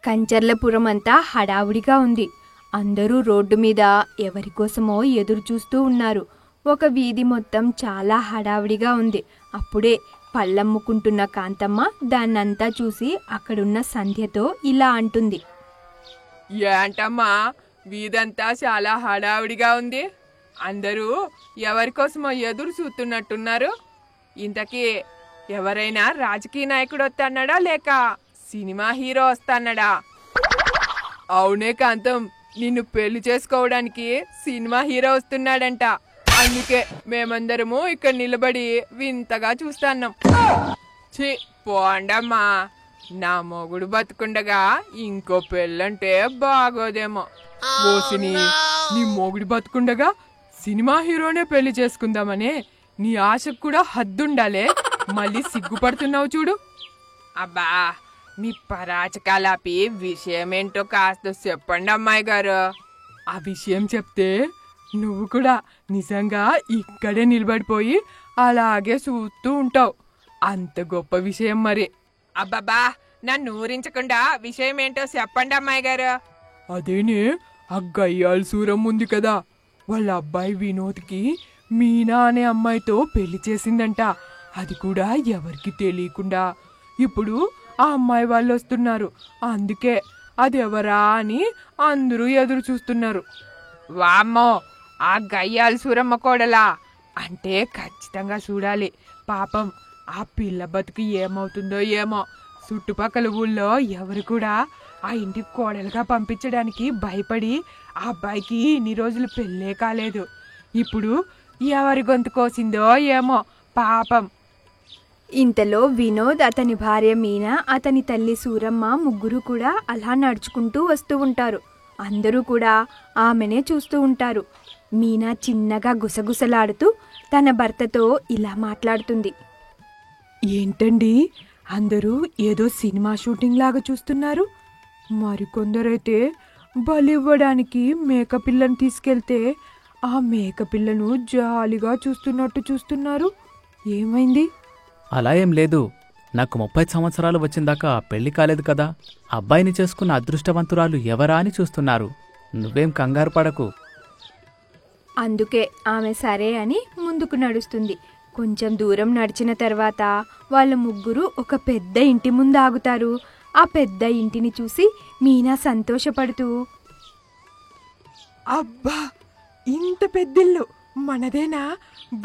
కంచర్లపురం అంతా హడావుడిగా ఉంది. అందరూ రోడ్డు మీద ఎవరికోసమో ఎదురు చూస్తూ ఉన్నారు. ఒక వీధి మొత్తం చాలా హడావుడిగా ఉంది. అప్పుడే పళ్ళమ్ముకుంటున్న కాంతమ్మ దాన్నంతా చూసి అక్కడున్న సంధ్యతో ఇలా అంటుంది. ఏంటమ్మా, వీధంతా చాలా హడావుడిగా ఉంది. అందరూ ఎవరికోసమో ఎదురు చూస్తున్నట్టున్నారు. ఇంతకీ ఎవరైనా రాజకీయ నాయకుడు వస్తాడా లేక సినిమా హీరో వస్తాడా? అవునే కాంతం, నిన్ను పెళ్లి చేసుకోవడానికి సినిమా హీరో వస్తున్నాడంట. అందుకే మేమందరము ఇక్కడ నిలబడి వింతగా చూస్తున్నాం. ఛీ, పోండమ్మా, నా మొగుడు బతుకుండగా ఇంకో పెళ్ళంటే బాగోదేమో. ఓసిని, నీ మొగుడు బతుకుండగా సినిమా హీరోనే పెళ్లి చేసుకుందామనే నీ ఆశకు కూడా హద్దుండాలే. మళ్ళీ సిగ్గుపడుతున్నావు చూడు. అబ్బా, మీ పరాచకాలాపి విషయమేంటో కాస్త చెప్పండి అమ్మాయి గారు. ఆ విషయం చెప్తే నువ్వు కూడా నిజంగా ఇక్కడే నిలబడిపోయి అలాగే చూస్తూ ఉంటావు. అంత గొప్ప విషయం మరి. అబ్బబ్బా, నన్ను ఊరించకుండా విషయం ఏంటో చెప్పండి అమ్మాయి గారు. అదేనే, ఆ గయ్యాల సూరం ఉంది కదా, వాళ్ళ అబ్బాయి వినోద్కి మీనా అనే అమ్మాయితో పెళ్లి చేసిందంట. అది కూడా ఎవరికి తెలియకుండా. ఇప్పుడు ఆ అమ్మాయి వాళ్ళు వస్తున్నారు. అందుకే అది ఎవరా అని అందరూ ఎదురు చూస్తున్నారు. వామ్మో, ఆ గయ్యాల సూరమ్మ కోడలా అంటే ఖచ్చితంగా చూడాలి. పాపం ఆ పిల్ల బతుకు ఏమవుతుందో ఏమో. చుట్టుపక్కల ఊళ్ళో ఎవరు కూడా ఆ ఇంటికి కోడలుగా పంపించడానికి భయపడి ఆ అబ్బాయికి ఇన్ని రోజులు పెళ్ళే కాలేదు. ఇప్పుడు ఎవరి గొంతు కోసిందో ఏమో పాపం. ఇంతలో వినోద్, అతని భార్య మీనా, అతని తల్లి సూరమ్మ ముగ్గురు కూడా అలా నడుచుకుంటూ వస్తూ ఉంటారు. అందరూ కూడా ఆమెనే చూస్తూ ఉంటారు. మీనా చిన్నగా గుసగుసలాడుతూ తన భర్తతో ఇలా మాట్లాడుతుంది. ఏంటండి, అందరూ ఏదో సినిమా షూటింగ్ లాగా చూస్తున్నారు. మరికొందరైతే బలివ్వడానికి మేకపిల్లను తీసుకెళ్తే ఆ మేకపిల్లను జాలిగా చూస్తున్నట్టు చూస్తున్నారు. ఏమైంది? అలా ఏం లేదు. నాకు 30 సంవత్సరాలు వచ్చిందాకా పెళ్లి కాలేదు కదా, అబ్బాయిని చేసుకున్న అదృష్టవంతురాలు ఎవరా అని చూస్తున్నారు. నువ్వేం కంగారు పడకు. అందుకే ఆమె సరే అని ముందుకు నడుస్తుంది. కొంచెం దూరం నడిచిన తర్వాత వాళ్ళ ముగ్గురు ఒక పెద్ద ఇంటి ముందు ఆగుతారు. ఆ పెద్ద ఇంటిని చూసి మీనా సంతోషపడుతూ, అబ్బా, ఇంత పెద్దిల్లు మనదేనా?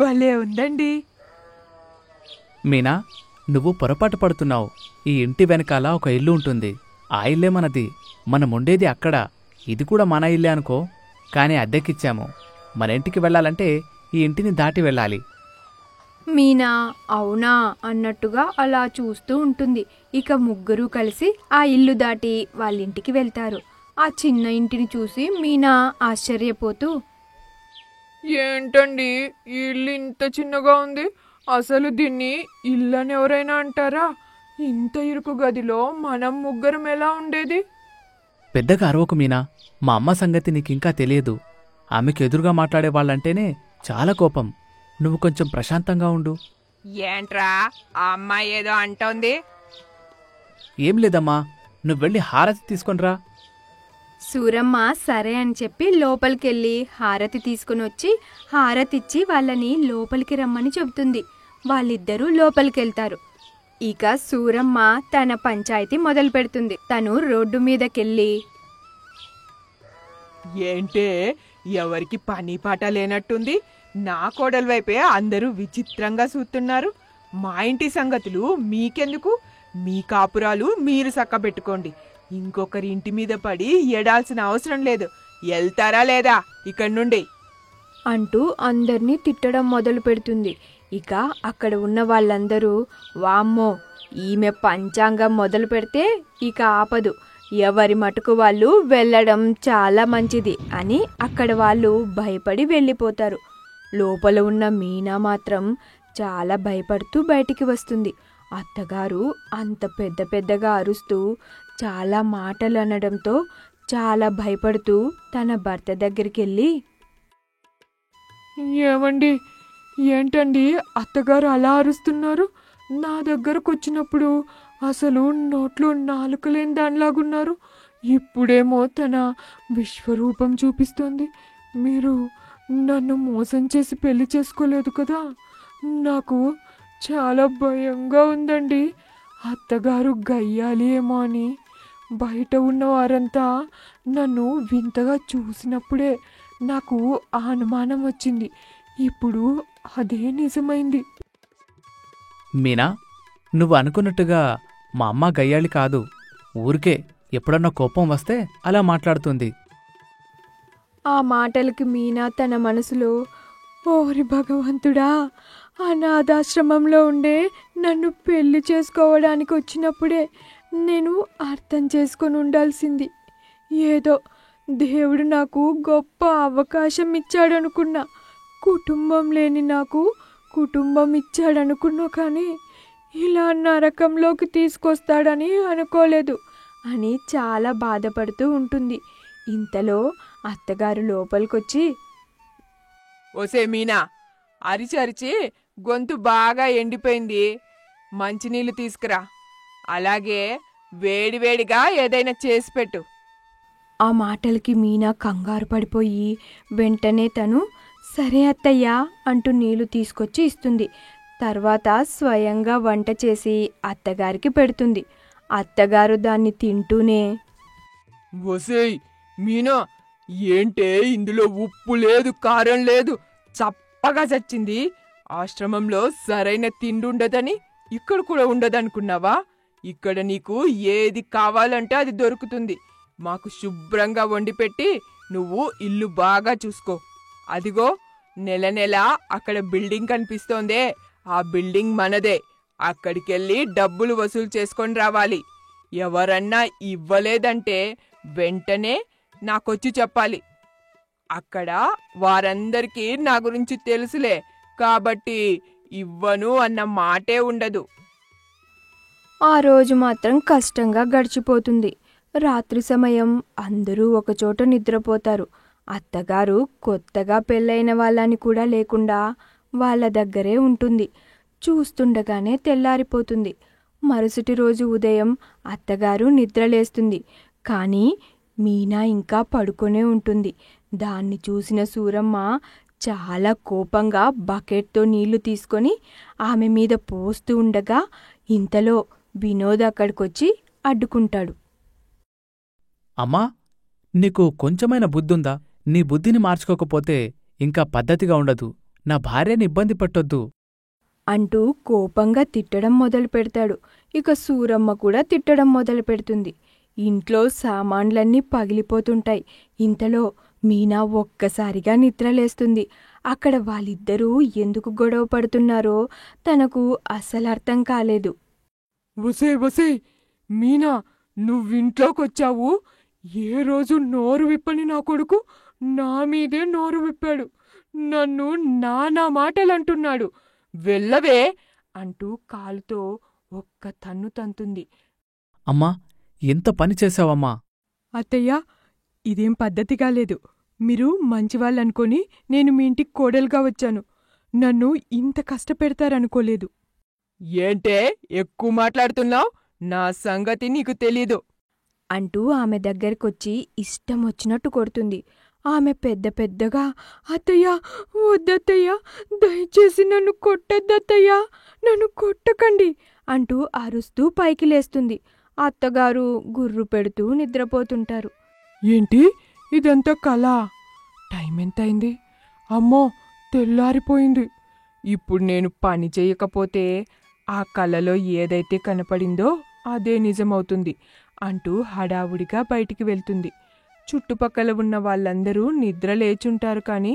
భలే ఉందండి. మీనా, నువ్వు పొరపాటు పడుతున్నావు. ఈ ఇంటి వెనకాల ఒక ఇల్లు ఉంటుంది. ఆ ఇల్లే మనది. మనముండేది అక్కడ. ఇది కూడా మన ఇల్లే అనుకో. కానీ అద్దెకిచ్చాము. మన ఇంటికి వెళ్ళాలంటే ఈ ఇంటిని దాటి వెళ్ళాలి. మీనా అవునా అన్నట్టుగా అలా చూస్తూ ఉంటుంది. ఇక ముగ్గురు కలిసి ఆ ఇల్లు దాటి వాళ్ళ ఇంటికి వెళ్తారు. ఆ చిన్న ఇంటిని చూసి మీనా ఆశ్చర్యపోతూ, ఏంటండి, ఈ ఇల్లు ఇంత చిన్నగా ఉంది? అసలు దీన్ని ఇల్లని ఎవరైనా అంటారా? ఇంత ఇరుకు గదిలో మనం ముగ్గురం ఎలా ఉండేది? పెద్దగా అరవకు మీనా. మా అమ్మ సంగతి నీకింకా తెలియదు. ఆమెకు ఎదురుగా మాట్లాడేవాళ్ళంటేనే చాలా కోపం. నువ్వు కొంచెం ప్రశాంతంగా ఉండు. ఏంట్రా, ఆ అమ్మాయి ఏదో అంటోంది? ఏం లేదమ్మా, నువ్వెళ్ళి హారతి తీసుకొనిరా. సూరమ్మ సరే అని చెప్పి లోపలికెళ్ళి హారతి తీసుకుని వచ్చి హారతిచ్చి వాళ్ళని లోపలికి రమ్మని చెబుతుంది. వాళ్ళిద్దరూ లోపలికెళ్తారు. ఇక సూరమ్మ తన పంచాయతీ మొదలు పెడుతుంది. తను రోడ్డు మీదకెళ్ళి, ఏంటే, ఎవరికి పని పాట లేనట్టుంది? నా కోడల వైపే అందరూ విచిత్రంగా చూస్తున్నారు. మా ఇంటి సంగతులు మీకెందుకు? మీ కాపురాలు మీరు చక్కబెట్టుకోండి. ఇంకొకరి ఇంటి మీద పడి ఏడాల్సిన అవసరం లేదు. వెళ్తారా లేదా ఇక్కడి నుండి అంటూ అందర్నీ తిట్టడం మొదలు పెడుతుంది. ఇక అక్కడ ఉన్న వాళ్ళందరూ, వామ్మో, ఈమె పంచాంగం మొదలు పెడితే ఇక ఆపదు, ఎవరి మటుకు వాళ్ళు వెళ్ళడం చాలా మంచిది అని అక్కడ వాళ్ళు భయపడి వెళ్ళిపోతారు. లోపల ఉన్న మీనా మాత్రం చాలా భయపడుతూ బయటికి వస్తుంది. అత్తగారు అంత పెద్ద పెద్దగా అరుస్తూ చాలా మాటలు అనడంతో చాలా భయపడుతూ తన భర్త దగ్గరికి వెళ్ళి, ఏమండి, ఏంటండి అత్తగారు అలా అరుస్తున్నారు? నా దగ్గరకు వచ్చినప్పుడు అసలు నోట్లో నాలుకలేని దానిలాగున్నారు. ఇప్పుడేమో తన విశ్వరూపం చూపిస్తోంది. మీరు నన్ను మోసం చేసి పెళ్లి చేసుకోలేదు కదా. నాకు చాలా భయంగా ఉందండి. అత్తగారు గయ్యాలి ఏమో అని. బయట ఉన్న వారంతా నన్ను వింతగా చూసినప్పుడే నాకు ఆ అనుమానం వచ్చింది. ఇప్పుడు అదే నిజమైంది. మీనా, నువ్వు అనుకున్నట్టుగా మా అమ్మ గయ్యాళి కాదు. ఊరికే ఎప్పుడన్నా కోపం వస్తే అలా మాట్లాడుతుంది. ఆ మాటలకి మీనా తన మనసులో, ఓరి భగవంతుడా, అనాథాశ్రమంలో ఉండే నన్ను పెళ్లి చేసుకోవడానికి వచ్చినప్పుడే నేను అర్థం చేసుకొని ఉండాల్సింది. ఏదో దేవుడు నాకు గొప్ప అవకాశం ఇచ్చాడనుకున్నా. కుటుంబం లేని నాకు కుటుంబం ఇచ్చాడనుకున్నా, కానీ ఇలా నరకంలోకి తీసుకొస్తాడని అనుకోలేదు అని చాలా బాధపడుతూ ఉంటుంది. ఇంతలో అత్తగారు లోపలికొచ్చి, ఓసే మీనా, అరిచి అరిచి గొంతు బాగా ఎండిపోయింది. మంచినీళ్ళు తీసుకురా. అలాగే వేడివేడిగా ఏదైనా చేసి పెట్టు. ఆ మాటలకి మీనా కంగారు పడిపోయి వెంటనే తను సరే అత్తయ్యా అంటూ నీళ్లు తీసుకొచ్చి ఇస్తుంది. తర్వాత స్వయంగా వంట చేసి అత్తగారికి పెడుతుంది. అత్తగారు దాన్ని తింటూనే, ఒసేయ్ మీనా, ఏంటే ఇందులో ఉప్పు లేదు, కారం లేదు, చప్పగా చచ్చింది. ఆశ్రమంలో సరైన తిండి ఉండదని ఇక్కడ కూడా ఉండదనుకున్నావా? ఇక్కడ నీకు ఏది కావాలంటే అది దొరుకుతుంది. మాకు శుభ్రంగా వండిపెట్టి నువ్వు ఇల్లు బాగా చూసుకో. అదిగో నెల నెల అక్కడ బిల్డింగ్ కనిపిస్తోందే, ఆ బిల్డింగ్ మనదే. అక్కడికెళ్ళి డబ్బులు వసూలు చేసుకొని రావాలి. ఎవరన్నా ఇవ్వలేదంటే వెంటనే నాకొచ్చి చెప్పాలి. అక్కడ వారందరికీ నా గురించి తెలుసులే, కాబట్టి ఇవ్వను అన్న మాటే ఉండదు. ఆ రోజు మాత్రం కష్టంగా గడిచిపోతుంది. రాత్రి సమయం అందరూ ఒకచోట నిద్రపోతారు. అత్తగారు కొత్తగా పెళ్ళైన వాళ్ళని కూడా లేకుండా వాళ్ళ దగ్గరే ఉంటుంది. చూస్తుండగానే తెల్లారిపోతుంది. మరుసటి రోజు ఉదయం అత్తగారు నిద్రలేస్తుంది. కానీ మీనా ఇంకా పడుకొనే ఉంటుంది. దాన్ని చూసిన సూరమ్మ చాలా కోపంగా బకెట్తో నీళ్లు తీసుకొని ఆమె మీద పోస్తూ ఉండగా ఇంతలో వినోద్ అక్కడికొచ్చి అడ్డుకుంటాడు. అమ్మా, నీకు కొంచెమైన బుద్ధుందా? నీ బుద్ధిని మార్చుకోకపోతే ఇంకా పద్ధతిగా ఉండదు. నా భార్యని ఇబ్బంది పెట్టొద్దు అంటూ కోపంగా తిట్టడం మొదలు పెడతాడు. ఇక సూరమ్మ కూడా తిట్టడం మొదలు పెడుతుంది. ఇంట్లో సామాన్లన్నీ పగిలిపోతుంటాయి. ఇంతలో మీనా ఒక్కసారిగా నిద్రలేస్తుంది. అక్కడ వాళ్ళిద్దరూ ఎందుకు గొడవ పడుతున్నారో తనకు అస్సలు అర్థం కాలేదు. ఒసే మీనా, నువ్వింట్లోకొచ్చావు. ఏ రోజు నోరు విప్పని నా కొడుకు నా మీదే నోరు విప్పాడు. నన్ను నానా మాటలంటున్నాడు. వెళ్ళవే అంటూ కాలుతో ఒక్క తన్ను తంతుంది. అమ్మా, ఎంత పని చేశావమ్మా? అత్తయ్య, ఇదేం పద్ధతిగా లేదు. మీరు మంచివాళ్ళనుకొని నేను మీ ఇంటికి కోడలుగా వచ్చాను. నన్ను ఇంత కష్టపెడతారనుకోలేదు. ఏంటే ఎక్కువ మాట్లాడుతున్నావు? నా సంగతి నీకు తెలీదు అంటూ ఆమె దగ్గరకొచ్చి ఇష్టం వచ్చినట్టు కొడుతుంది. ఆమె పెద్ద పెద్దగా, అత్తయ్యా, వద్దత్తయ్యా, దయచేసి నన్ను కొట్టద్దత్తయ్యా, నన్ను కొట్టకండి అంటూ అరుస్తూ పైకి లేస్తుంది. అత్తగారు గుర్రు పెడుతూ నిద్రపోతుంటారు. ఏంటి ఇదంతా కళ? టైం ఎంతైంది? అమ్మో, తెల్లారిపోయింది. ఇప్పుడు నేను పని చేయకపోతే ఆ కళలో ఏదైతే కనపడిందో అదే నిజమవుతుంది అంటూ హడావుడిగా బయటికి వెళ్తుంది. చుట్టుపక్కల ఉన్న వాళ్ళందరూ నిద్ర లేచుంటారు, కానీ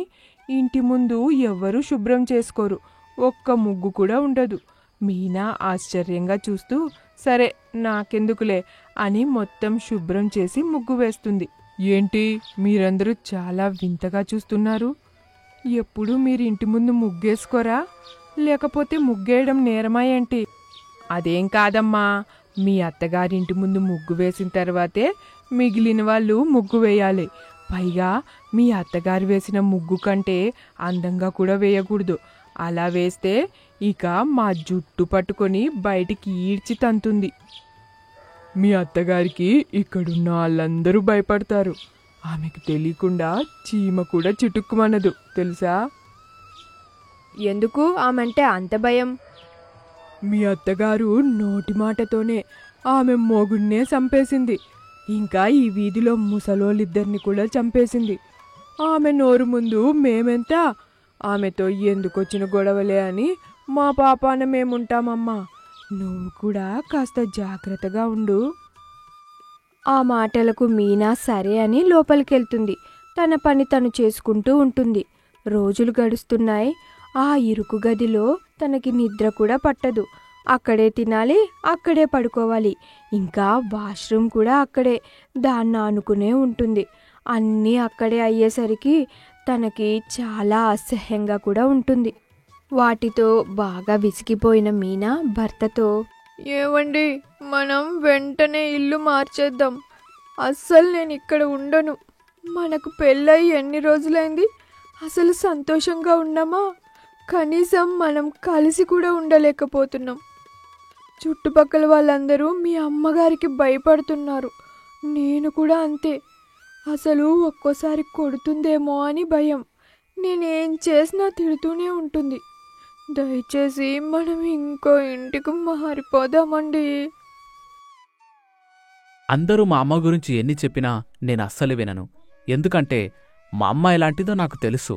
ఇంటి ముందు ఎవ్వరూ శుభ్రం చేసుకోరు. ఒక్క ముగ్గు కూడా ఉండదు. మీనా ఆశ్చర్యంగా చూస్తూ, సరే నాకెందుకులే అని మొత్తం శుభ్రం చేసి ముగ్గు వేస్తుంది. ఏంటి మీరందరూ చాలా వింతగా చూస్తున్నారు? ఎప్పుడు మీరు ఇంటి ముందు ముగ్గేసుకోరా? లేకపోతే ముగ్గేయడం నేరమా ఏంటి? అదేం కాదమ్మా, మీ అత్తగారింటి ముందు ముగ్గు వేసిన తర్వాతే మిగిలిన వాళ్ళు ముగ్గు వేయాలి. పైగా మీ అత్తగారు వేసిన ముగ్గు కంటే అందంగా కూడా వేయకూడదు. అలా వేస్తే ఇక మా జుట్టు పట్టుకొని బయటికి ఈడ్చి తంతుంది. మీ అత్తగారికి ఇక్కడున్న వాళ్ళందరూ భయపడతారు. ఆమెకు తెలియకుండా చీమ కూడా చిటుక్కుమనదు తెలుసా? ఎందుకు ఆమెంటే అంత భయం? మీ అత్తగారు నోటి మాటతోనే ఆమె మొగుణ్ణే చంపేసింది. ఇంకా ఈ వీధిలో ముసలోళ్ళిద్దరిని కూడా చంపేసింది. ఆమె నోరు ముందు మేమెంత? ఆమెతో ఎందుకొచ్చిన గొడవలే అని మా పాపాన మేముంటామమ్మా. నువ్వు కూడా కాస్త జాగ్రత్తగా ఉండు. ఆ మాటలకు మీనా సరే అని లోపలికెళ్తుంది. తన పని తను చేసుకుంటూ ఉంటుంది. రోజులు గడుస్తున్నాయి. ఆ ఇరుకు గదిలో తనకి నిద్ర కూడా పట్టదు. అక్కడే తినాలి, అక్కడే పడుకోవాలి. ఇంకా వాష్రూమ్ కూడా అక్కడే, దాన్ని ఆనుకునే ఉంటుంది. అన్నీ అక్కడే అయ్యేసరికి తనకి చాలా అసహ్యంగా కూడా ఉంటుంది. వాటితో బాగా విసిగిపోయిన మీనా భర్తతో, ఏమండి, మనం వెంటనే ఇల్లు మార్చేద్దాం. అస్సలు నేను ఇక్కడ ఉండను. మనకు పెళ్ళయి ఎన్ని రోజులైంది? అసలు సంతోషంగా ఉన్నామా? కనీసం మనం కలిసి కూడా ఉండలేకపోతున్నాం. చుట్టుపక్కల వాళ్ళందరూ మీ అమ్మగారికి భయపడుతున్నారు. నేను కూడా అంతే. అసలు ఒక్కోసారి కొడుతుందేమో అని భయం. నేనేం చేసినా తిడుతూనే ఉంటుంది. దయచేసి మనం ఇంకో ఇంటికి మారిపోదామండి. అందరూ మా అమ్మ గురించి ఎన్ని చెప్పినా నేను అస్సలు వినను. ఎందుకంటే మా అమ్మ ఎలాంటిదో నాకు తెలుసు.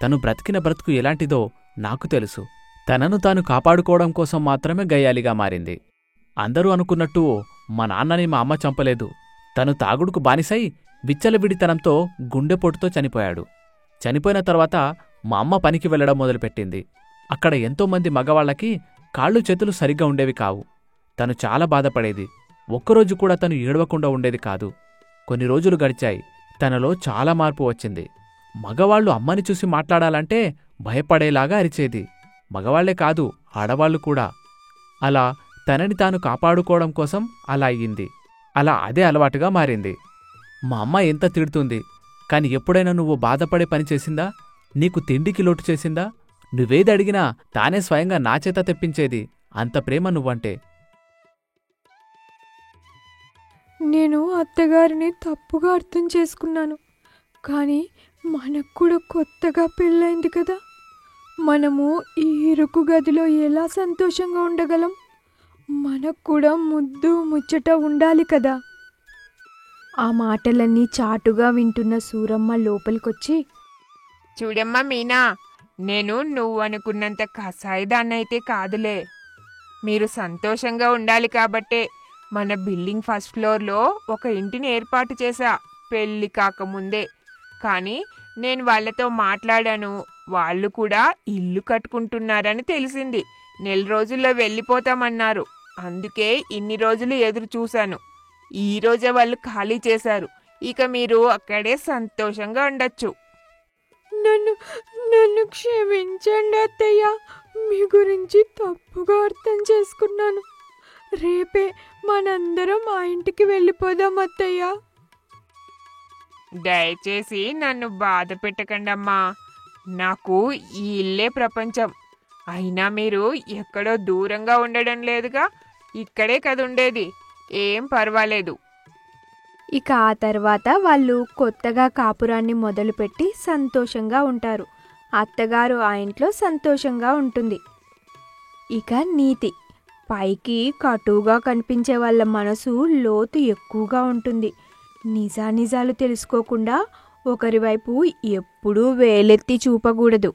తను బ్రతికిన బ్రతుకు ఎలాంటిదో నాకు తెలుసు. తనను తాను కాపాడుకోవడం కోసం మాత్రమే గయ్యాలిగా మారింది. అందరూ అనుకున్నట్టు మా నాన్నని మా అమ్మ చంపలేదు. తను తాగుడుకు బానిసై విచ్చలవిడితనంతో గుండెపోటుతో చనిపోయాడు. చనిపోయిన తర్వాత మా అమ్మ పనికి వెళ్లడం మొదలుపెట్టింది. అక్కడ ఎంతోమంది మగవాళ్లకి కాళ్ళు చేతులు సరిగ్గా ఉండేవి కావు. తను చాలా బాధపడేది. ఒక్కరోజు కూడా తను ఏడవకుండా ఉండేది కాదు. కొన్ని రోజులు గడిచాయి. తనలో చాలా మార్పు వచ్చింది. మగవాళ్లు అమ్మని చూసి మాట్లాడాలంటే భయపడేలాగా అరిచేది. మగవాళ్లే కాదు, ఆడవాళ్లు కూడా. అలా తనని తాను కాపాడుకోవడం కోసం అలా అయ్యింది. అలా అదే అలవాటుగా మారింది. మా అమ్మ ఎంత తిడుతుంది, కాని ఎప్పుడైనా నువ్వు బాధపడే పని చేసిందా? నీకు తిండికి లోటు చేసిందా? నువ్వేది అడిగినా తానే స్వయంగా నా చేత తెప్పించేది. అంత ప్రేమ నువ్వంటే. నేను అత్తగారిని తప్పుగా అర్థం చేసుకున్నాను. కానీ మనకు కూడా కొత్తగా పెళ్ళైంది కదా. మనము ఈ ఇరుకు గదిలో ఎలా సంతోషంగా ఉండగలం? మనకు కూడా ముద్దు ముచ్చట ఉండాలి కదా. ఆ మాటలన్నీ చాటుగా వింటున్న సూరమ్మ లోపలికొచ్చి, చూడమ్మా మీనా, నేను నువ్వు అనుకున్నంత కసాయిదాన్నైతే కాదులే. మీరు సంతోషంగా ఉండాలి కాబట్టే మన బిల్డింగ్ ఫస్ట్ ఫ్లోర్లో ఒక ఇంటిని ఏర్పాటు చేశా పెళ్ళి కాకముందే. కానీ నేను వాళ్ళతో మాట్లాడాను. వాళ్ళు కూడా ఇల్లు కట్టుకుంటున్నారని తెలిసింది. 1 రోజుల్లో వెళ్ళిపోతామన్నారు. అందుకే ఇన్ని రోజులు ఎదురు చూశాను. ఈ రోజే వాళ్ళు ఖాళీ చేశారు. ఇక మీరు అక్కడే సంతోషంగా ఉండొచ్చు. నన్ను నన్ను క్షమించండి అత్తయ్య. మీ గురించి తప్పుగా అర్థం చేసుకున్నాను. రేపే మనందరం ఆ ఇంటికి వెళ్ళిపోదాం అత్తయ్య. దయచేసి నన్ను బాధ పెట్టకండమ్మా. నాకు ఈ ఇల్లే ప్రపంచం. అయినా మీరు ఎక్కడో దూరంగా ఉండడం లేదుగా, ఇక్కడే కదుండేది. ఏం పర్వాలేదు. ఇక ఆ తర్వాత వాళ్ళు కొత్తగా కాపురాన్ని మొదలుపెట్టి సంతోషంగా ఉంటారు. అత్తగారు ఆ ఇంట్లో సంతోషంగా ఉంటుంది. ఇక నీతి. పైకి కటువుగా కనిపించే వాళ్ళ మనసు లోతు ఎక్కువగా ఉంటుంది. నిజానిజాలు తెలుసుకోకుండా ఒకరి వైపు ఎప్పుడూ వేలెత్తి చూపకూడదు.